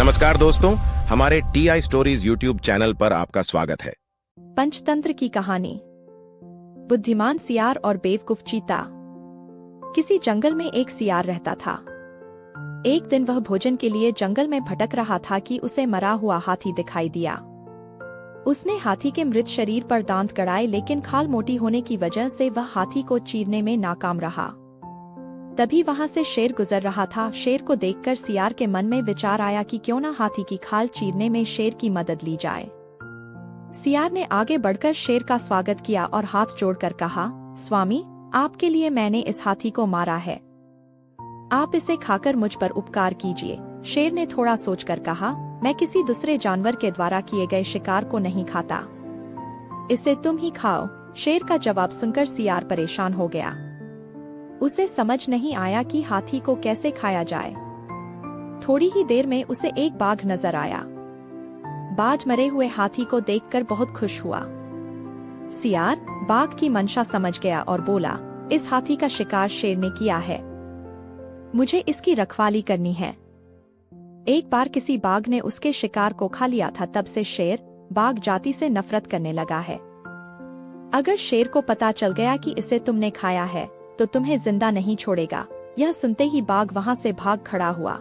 नमस्कार दोस्तों, हमारे TI स्टोरीज यूट्यूब चैनल पर आपका स्वागत है। पंचतंत्र की कहानी। बुद्धिमान सियार और बेवकूफ चीता। किसी जंगल में एक सियार रहता था। एक दिन वह भोजन के लिए जंगल में भटक रहा था कि उसे मरा हुआ हाथी दिखाई दिया। उसने हाथी के मृत शरीर पर दांत गड़ाए, लेकिन खाल मोटी होने की वजह से वह हाथी को चीरने में नाकाम रहा। तभी वहां से शेर गुजर रहा था। शेर को देखकर सियार के मन में विचार आया कि क्यों न हाथी की खाल चीरने में शेर की मदद ली जाए। सियार ने आगे बढ़कर शेर का स्वागत किया और हाथ जोड़कर कहा, स्वामी, आपके लिए मैंने इस हाथी को मारा है, आप इसे खाकर मुझ पर उपकार कीजिए। शेर ने थोड़ा सोचकर कहा, मैं किसी दूसरे जानवर के द्वारा किए गए शिकार को नहीं खाता, इसे तुम ही खाओ। शेर का जवाब सुनकर सियार परेशान हो गया। उसे समझ नहीं आया कि हाथी को कैसे खाया जाए। थोड़ी ही देर में उसे एक बाघ नजर आया। बाघ मरे हुए हाथी को देखकर बहुत खुश हुआ। सियार बाघ की मंशा समझ गया और बोला, इस हाथी का शिकार शेर ने किया है, मुझे इसकी रखवाली करनी है। एक बार किसी बाघ ने उसके शिकार को खा लिया था, तब से शेर बाघ जाति से नफरत करने लगा है। अगर शेर को पता चल गया कि इसे तुमने खाया है तो तुम्हें जिंदा नहीं छोड़ेगा। यह सुनते ही बाघ वहां से भाग खड़ा हुआ।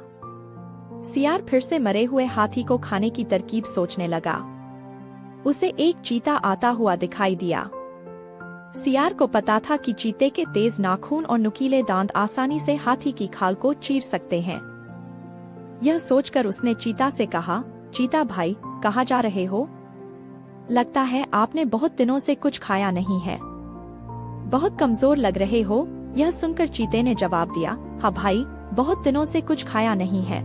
सियार फिर से मरे हुए हाथी को खाने की तरकीब सोचने लगा। उसे एक चीता आता हुआ दिखाई दिया। सियार को पता था कि चीते के तेज नाखून और नुकीले दांत आसानी से हाथी की खाल को चीर सकते हैं। यह सोचकर उसने चीता से कहा, चीता भाई, कहाँ जा रहे हो? लगता है आपने बहुत दिनों से कुछ खाया नहीं है, बहुत कमजोर लग रहे हो। यह सुनकर चीते ने जवाब दिया, हाँ भाई, बहुत दिनों से कुछ खाया नहीं है।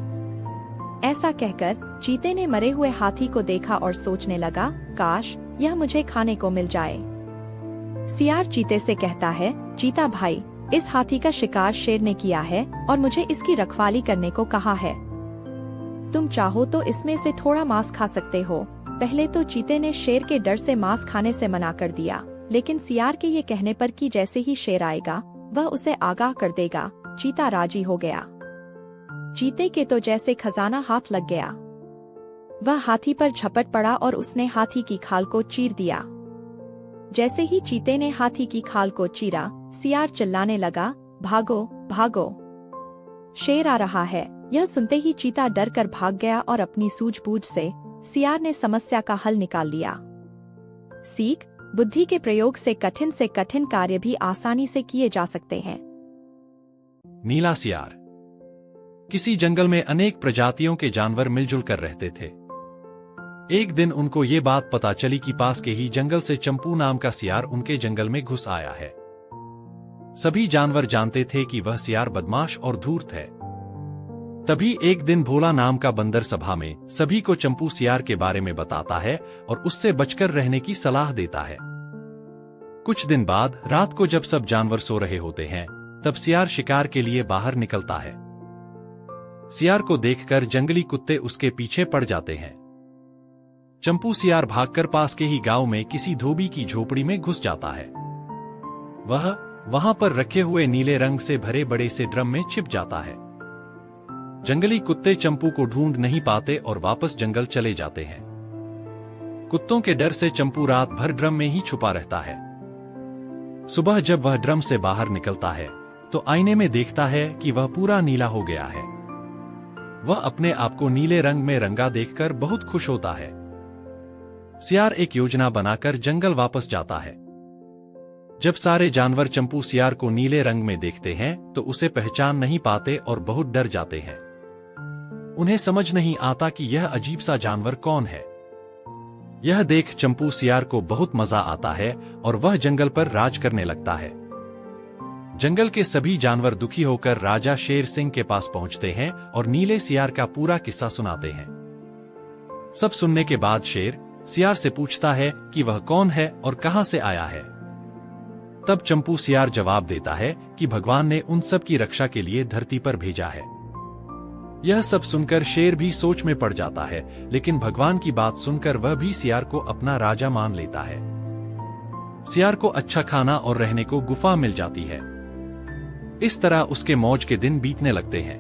ऐसा कहकर चीते ने मरे हुए हाथी को देखा और सोचने लगा, काश यह मुझे खाने को मिल जाए। सियार चीते से कहता है, चीता भाई, इस हाथी का शिकार शेर ने किया है और मुझे इसकी रखवाली करने को कहा है। तुम चाहो तो इसमें से थोड़ा मांस खा सकते हो। पहले तो चीते ने शेर के डर से मांस खाने से मना कर दिया, लेकिन सियार के ये कहने पर कि जैसे ही शेर आएगा वह उसे आगाह कर देगा, चीता राजी हो गया। चीते के तो जैसे खजाना हाथ लग गया। वह हाथी पर झपट पड़ा और उसने हाथी की खाल को चीर दिया। जैसे ही चीते ने हाथी की खाल को चीरा, सियार चिल्लाने लगा, भागो भागो, शेर आ रहा है। यह सुनते ही चीता डर कर भाग गया और अपनी सूझबूझ से सियार ने समस्या का हल निकाल लिया। सीख, बुद्धि के प्रयोग से कठिन कार्य भी आसानी से किए जा सकते हैं। नीला सियार। किसी जंगल में अनेक प्रजातियों के जानवर मिलजुल कर रहते थे। एक दिन उनको ये बात पता चली कि पास के ही जंगल से चंपू नाम का सियार उनके जंगल में घुस आया है। सभी जानवर जानते थे कि वह सियार बदमाश और धूर्त है। तभी एक दिन भोला नाम का बंदर सभा में सभी को चंपू सियार के बारे में बताता है और उससे बचकर रहने की सलाह देता है। कुछ दिन बाद रात को जब सब जानवर सो रहे होते हैं, तब सियार शिकार के लिए बाहर निकलता है। सियार को देखकर जंगली कुत्ते उसके पीछे पड़ जाते हैं। चंपू सियार भागकर पास के ही गांव में किसी धोबी की झोपड़ी में घुस जाता है। वह वहां पर रखे हुए नीले रंग से भरे बड़े से ड्रम में छिप जाता है। जंगली कुत्ते चंपू को ढूंढ नहीं पाते और वापस जंगल चले जाते हैं। कुत्तों के डर से चंपू रात भर ड्रम में ही छुपा रहता है। सुबह जब वह ड्रम से बाहर निकलता है तो आईने में देखता है कि वह पूरा नीला हो गया है। वह अपने आप को नीले रंग में रंगा देखकर बहुत खुश होता है। सियार एक योजना बनाकर जंगल वापस जाता है। जब सारे जानवर चंपू सियार को नीले रंग में देखते हैं तो उसे पहचान नहीं पाते और बहुत डर जाते हैं। उन्हें समझ नहीं आता कि यह अजीब सा जानवर कौन है। यह देख चंपू सियार को बहुत मजा आता है और वह जंगल पर राज करने लगता है। जंगल के सभी जानवर दुखी होकर राजा शेर सिंह के पास पहुंचते हैं और नीले सियार का पूरा किस्सा सुनाते हैं। सब सुनने के बाद शेर सियार से पूछता है कि वह कौन है और कहां से आया है। तब चंपू सियार जवाब देता है कि भगवान ने उन सब की रक्षा के लिए धरती पर भेजा है। यह सब सुनकर शेर भी सोच में पड़ जाता है, लेकिन भगवान की बात सुनकर वह भी सियार को अपना राजा मान लेता है। सियार को अच्छा खाना और रहने को गुफा मिल जाती है। इस तरह उसके मौज के दिन बीतने लगते हैं।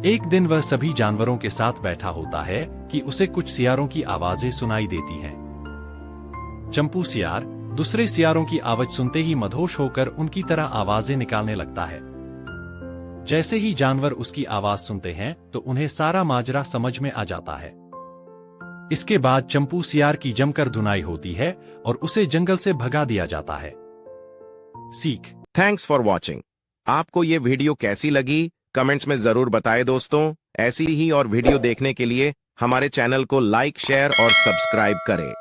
एक दिन वह सभी जानवरों के साथ बैठा होता है कि उसे कुछ सियारों की आवाजें सुनाई देती हैं। चंपू सियार दूसरे सियारों की आवाज सुनते ही मदहोश होकर उनकी तरह आवाजें निकालने लगता है। जैसे ही जानवर उसकी आवाज सुनते हैं तो उन्हें सारा माजरा समझ में आ जाता है। इसके बाद चंपू सियार की जमकर धुनाई होती है और उसे जंगल से भगा दिया जाता है। सीख। Thanks for watching. आपको ये वीडियो कैसी लगी कमेंट्स में जरूर बताएं दोस्तों। ऐसी ही और वीडियो देखने के लिए हमारे चैनल को लाइक, शेयर और सब्सक्राइब करें।